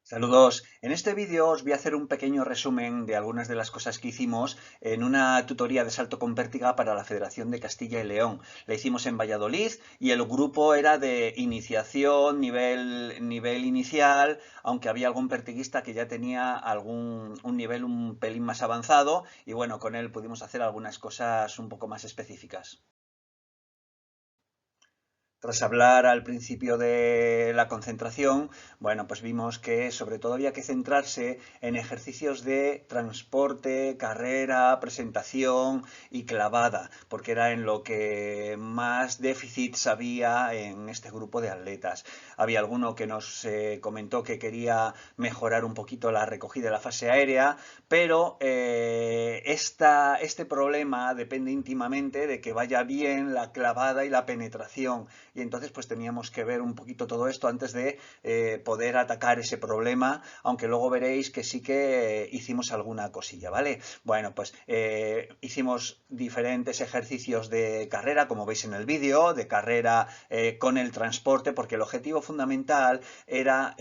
Saludos. En este vídeo os voy a hacer un pequeño resumen de algunas de las cosas que hicimos en una tutoría de salto con pértiga para la Federación de Castilla y León. La hicimos en Valladolid y el grupo era de iniciación, nivel inicial, aunque había algún pertiguista que ya tenía un nivel un pelín más avanzado y bueno, con él pudimos hacer algunas cosas un poco más específicas. Tras hablar al principio de la concentración, bueno, pues vimos que sobre todo había que centrarse en ejercicios de transporte, carrera, presentación y clavada, porque era en lo que más déficits había en este grupo de atletas. Había alguno que nos comentó que quería mejorar un poquito la recogida de la fase aérea, pero este problema depende íntimamente de que vaya bien la clavada y la penetración y entonces pues teníamos que ver un poquito todo esto antes de poder atacar ese problema, aunque luego veréis que sí que hicimos alguna cosilla, ¿vale? Bueno, pues hicimos diferentes ejercicios de carrera, como veis en el vídeo, de carrera con el transporte, porque el objetivo fundamental era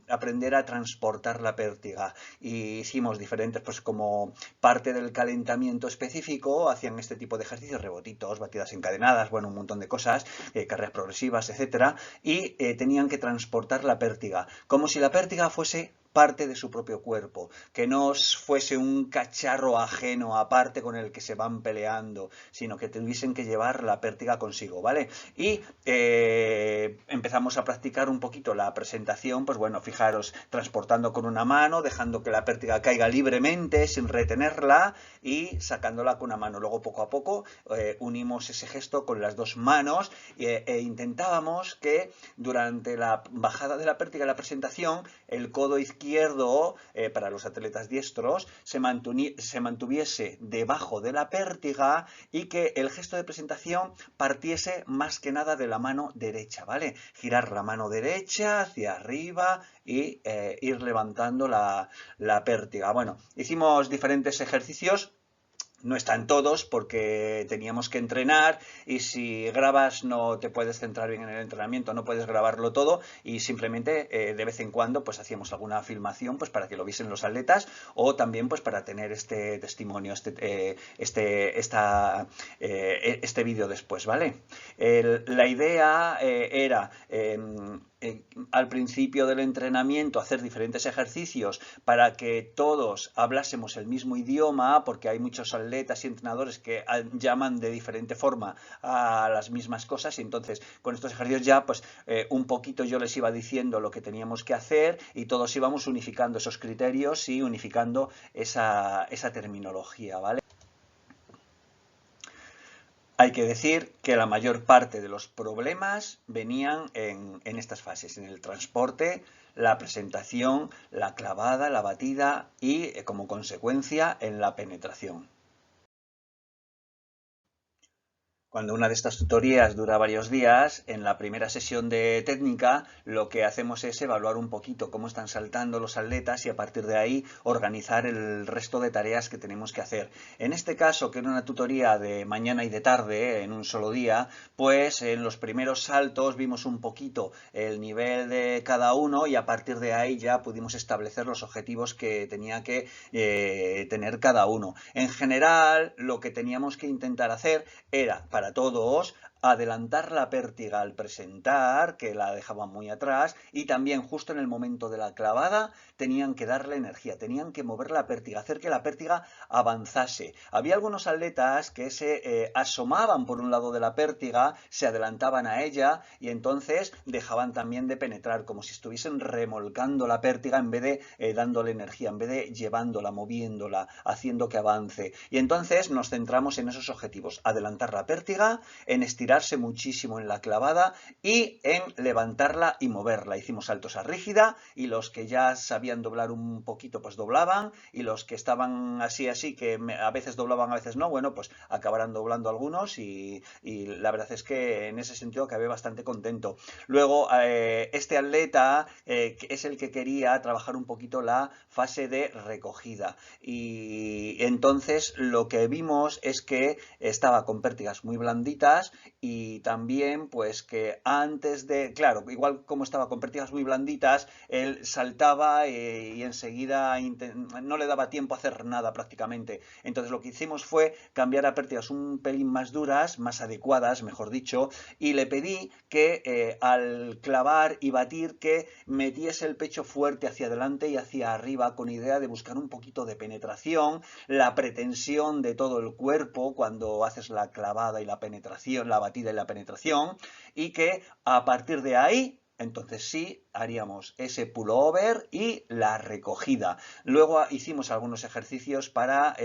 aprender a transportar la pértiga. Y hicimos diferentes, pues como parte del calentamiento específico, hacían este tipo de ejercicios, rebotitos, batidas encadenadas, bueno, un montón de cosas, carreras progresivas, etcétera, y tenían que transportar la pértiga, como si la pértiga fuese parte de su propio cuerpo, que no fuese un cacharro ajeno aparte con el que se van peleando, sino que tuviesen que llevar la pértiga consigo, ¿vale? Y empezamos a practicar un poquito la presentación, pues bueno, fijaros, transportando con una mano, dejando que la pértiga caiga libremente, sin retenerla, y sacándola con una mano. Luego, poco a poco, unimos ese gesto con las dos manos e intentábamos que durante la bajada de la pértiga de la presentación, el codo izquierdo, para los atletas diestros, se mantuviese debajo de la pértiga y que el gesto de presentación partiese más que nada de la mano derecha, ¿vale? Girar la mano derecha hacia arriba y ir levantando la pértiga. Bueno, hicimos diferentes ejercicios. No están todos porque teníamos que entrenar y si grabas no te puedes centrar bien en el entrenamiento, no puedes grabarlo todo y simplemente de vez en cuando pues hacíamos alguna filmación pues para que lo viesen los atletas o también pues para tener este testimonio, este vídeo después, ¿vale? La idea era al principio del entrenamiento hacer diferentes ejercicios para que todos hablásemos el mismo idioma, porque hay muchos atletas y entrenadores que llaman de diferente forma a las mismas cosas y entonces con estos ejercicios ya pues un poquito yo les iba diciendo lo que teníamos que hacer y todos íbamos unificando esos criterios y unificando esa terminología, ¿vale? Hay que decir que la mayor parte de los problemas venían en estas fases, en el transporte, la presentación, la clavada, la batida y, como consecuencia, en la penetración. Cuando una de estas tutorías dura varios días, en la primera sesión de técnica lo que hacemos es evaluar un poquito cómo están saltando los atletas y a partir de ahí organizar el resto de tareas que tenemos que hacer. En este caso, que era una tutoría de mañana y de tarde en un solo día, pues en los primeros saltos vimos un poquito el nivel de cada uno y a partir de ahí ya pudimos establecer los objetivos que tenía que tener cada uno. En general, lo que teníamos que intentar hacer era para todos adelantar la pértiga al presentar, que la dejaban muy atrás, y también justo en el momento de la clavada tenían que darle energía, tenían que mover la pértiga, hacer que la pértiga avanzase. Había algunos atletas que se asomaban por un lado de la pértiga, se adelantaban a ella y entonces dejaban también de penetrar, como si estuviesen remolcando la pértiga en vez de dándole energía, en vez de llevándola, moviéndola, haciendo que avance. Y entonces nos centramos en esos objetivos, adelantar la pértiga, en estirarse muchísimo en la clavada y en levantarla y moverla. Hicimos saltos a rígida y los que ya sabían doblar un poquito pues doblaban y los que estaban así que a veces doblaban a veces no, bueno pues acabarán doblando algunos y la verdad es que en ese sentido acabé bastante contento. Luego este atleta es el que quería trabajar un poquito la fase de recogida y entonces lo que vimos es que estaba con pértigas muy blanditas y también pues que antes de, claro, igual como estaba con pértigas muy blanditas, él saltaba y enseguida no le daba tiempo a hacer nada prácticamente. Entonces lo que hicimos fue cambiar a pértigas un pelín más duras, más adecuadas, mejor dicho, y le pedí que al clavar y batir que metiese el pecho fuerte hacia adelante y hacia arriba con idea de buscar un poquito de penetración, la pretensión de todo el cuerpo cuando haces la clavada y la penetración, la batida y la penetración, y que a partir de ahí entonces sí, haríamos ese pullover y la recogida. Luego hicimos algunos ejercicios para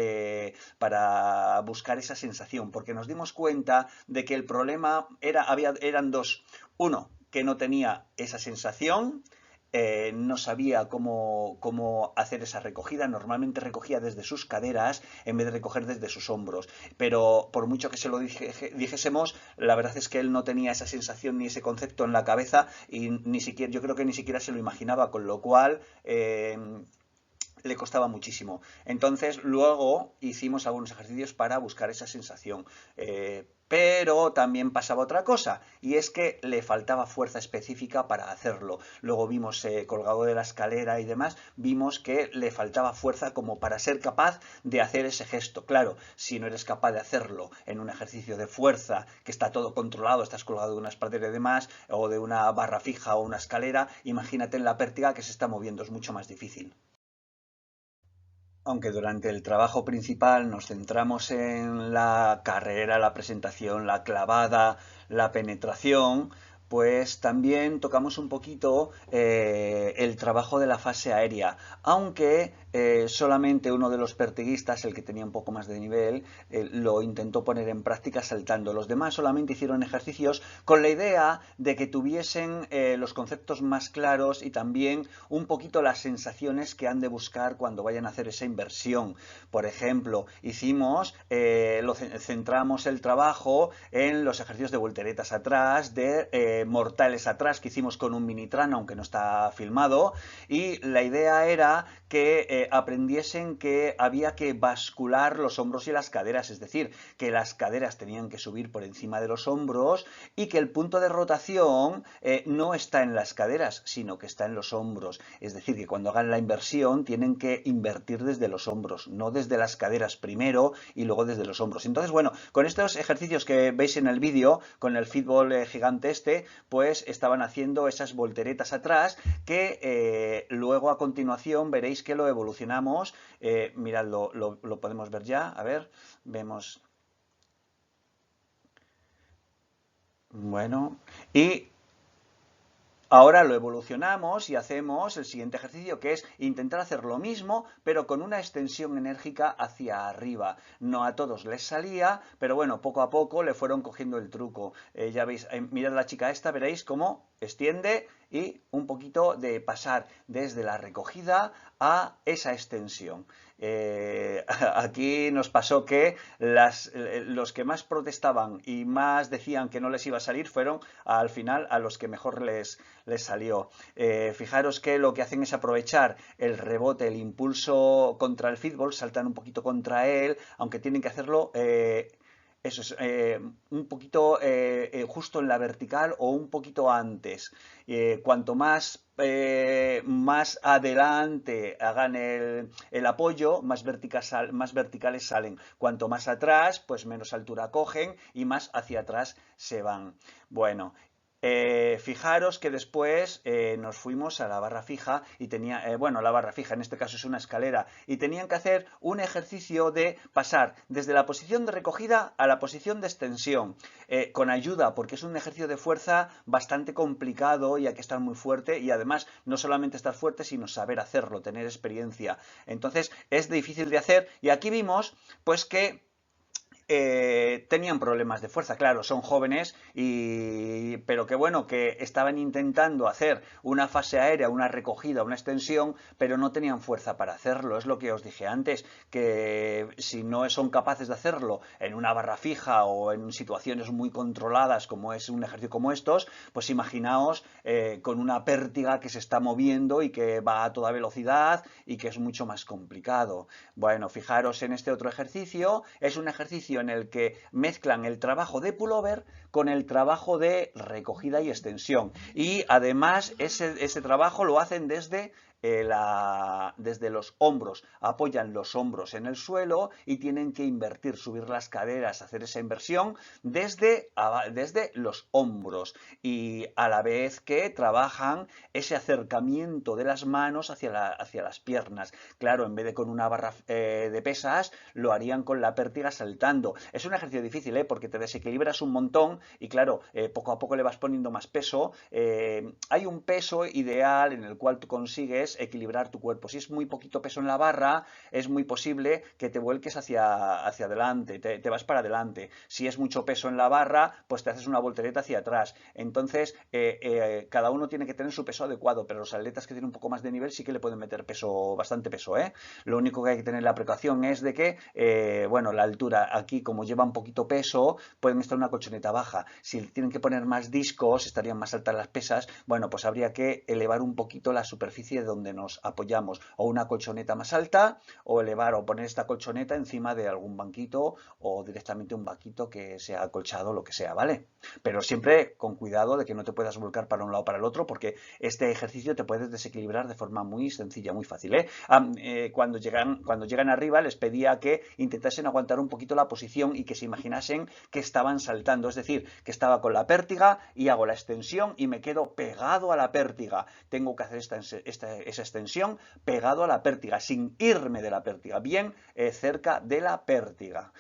buscar esa sensación, porque nos dimos cuenta de que el problema eran dos. Uno, que no tenía esa sensación, no sabía cómo hacer esa recogida. Normalmente recogía desde sus caderas en vez de recoger desde sus hombros. Pero por mucho que se lo dijésemos, la verdad es que él no tenía esa sensación ni ese concepto en la cabeza y ni siquiera, yo creo que ni siquiera se lo imaginaba, con lo cual le costaba muchísimo. Entonces luego hicimos algunos ejercicios para buscar esa sensación. Pero también pasaba otra cosa, y es que le faltaba fuerza específica para hacerlo. Luego vimos, colgado de la escalera y demás, vimos que le faltaba fuerza como para ser capaz de hacer ese gesto. Claro, si no eres capaz de hacerlo en un ejercicio de fuerza, que está todo controlado, estás colgado de unas paredes y demás, o de una barra fija o una escalera, imagínate en la pértiga que se está moviendo, es mucho más difícil. Aunque durante el trabajo principal nos centramos en la carrera, la presentación, la clavada, la penetración, pues también tocamos un poquito el trabajo de la fase aérea, aunque solamente uno de los pertiguistas, el que tenía un poco más de nivel, lo intentó poner en práctica saltando. Los demás solamente hicieron ejercicios con la idea de que tuviesen los conceptos más claros y también un poquito las sensaciones que han de buscar cuando vayan a hacer esa inversión. Por ejemplo, centramos el trabajo en los ejercicios de volteretas atrás, de mortales atrás, que hicimos con un minitrano, aunque no está filmado, y la idea era que aprendiesen que había que bascular los hombros y las caderas, es decir, que las caderas tenían que subir por encima de los hombros y que el punto de rotación no está en las caderas, sino que está en los hombros. Es decir, que cuando hagan la inversión tienen que invertir desde los hombros, no desde las caderas primero y luego desde los hombros. Entonces, bueno, con estos ejercicios que veis en el vídeo, con el fútbol gigante este, pues estaban haciendo esas volteretas atrás que luego a continuación veréis que lo evolucionamos. Mirad, lo podemos ver ya. A ver, vemos. Bueno, y ahora lo evolucionamos y hacemos el siguiente ejercicio, que es intentar hacer lo mismo, pero con una extensión enérgica hacia arriba. No a todos les salía, pero bueno, poco a poco le fueron cogiendo el truco. Ya veis, mirad a la chica esta, veréis cómo extiende y un poquito de pasar desde la recogida a esa extensión. Aquí nos pasó que los que más protestaban y más decían que no les iba a salir fueron al final a los que mejor les salió. Fijaros que lo que hacen es aprovechar el rebote, el impulso contra el fútbol, saltan un poquito contra él, aunque tienen que hacerlo eso es, un poquito justo en la vertical o un poquito antes. Cuanto más adelante hagan el apoyo, más verticales salen. Cuanto más atrás, pues menos altura cogen y más hacia atrás se van. Bueno, fijaros que después nos fuimos a la barra fija y bueno, la barra fija en este caso es una escalera, y tenían que hacer un ejercicio de pasar desde la posición de recogida a la posición de extensión, con ayuda, porque es un ejercicio de fuerza bastante complicado y hay que estar muy fuerte, y además no solamente estar fuerte, sino saber hacerlo, tener experiencia. Entonces es difícil de hacer, y aquí vimos pues que tenían problemas de fuerza, claro, son jóvenes, pero que bueno, que estaban intentando hacer una fase aérea, una recogida, una extensión, pero no tenían fuerza para hacerlo. Es lo que os dije antes, que si no son capaces de hacerlo en una barra fija o en situaciones muy controladas como es un ejercicio como estos, pues imaginaos con una pértiga que se está moviendo y que va a toda velocidad y que es mucho más complicado. Bueno, fijaros en este otro ejercicio, es un ejercicio en el que mezclan el trabajo de pullover con el trabajo de recogida y extensión. Y además ese trabajo lo hacen desde los hombros, apoyan los hombros en el suelo y tienen que invertir, subir las caderas, hacer esa inversión desde los hombros, y a la vez que trabajan ese acercamiento de las manos hacia las piernas. Claro, en vez de con una barra de pesas, lo harían con la pértiga saltando. Es un ejercicio difícil, porque te desequilibras un montón y claro, poco a poco le vas poniendo más peso. Hay un peso ideal en el cual tú consigues equilibrar tu cuerpo. Si es muy poquito peso en la barra, es muy posible que te vuelques hacia adelante, te vas para adelante. Si es mucho peso en la barra, pues te haces una voltereta hacia atrás. Entonces, cada uno tiene que tener su peso adecuado, pero los atletas que tienen un poco más de nivel sí que le pueden meter peso, bastante peso, ¿eh? Lo único que hay que tener la precaución es de que, bueno, la altura aquí, como lleva un poquito peso, pueden estar en una colchoneta baja. Si tienen que poner más discos, estarían más altas las pesas, bueno, pues habría que elevar un poquito la superficie de donde nos apoyamos, o una colchoneta más alta, o elevar o poner esta colchoneta encima de algún banquito, o directamente un banquito que sea acolchado, lo que sea, ¿vale? Pero siempre con cuidado de que no te puedas volcar para un lado o para el otro, porque este ejercicio te puedes desequilibrar de forma muy sencilla, muy fácil, ¿eh? Cuando llegan arriba les pedía que intentasen aguantar un poquito la posición y que se imaginasen que estaban saltando, es decir, que estaba con la pértiga y hago la extensión y me quedo pegado a la pértiga. Tengo que hacer esa extensión pegado a la pértiga, sin irme de la pértiga, bien cerca de la pértiga.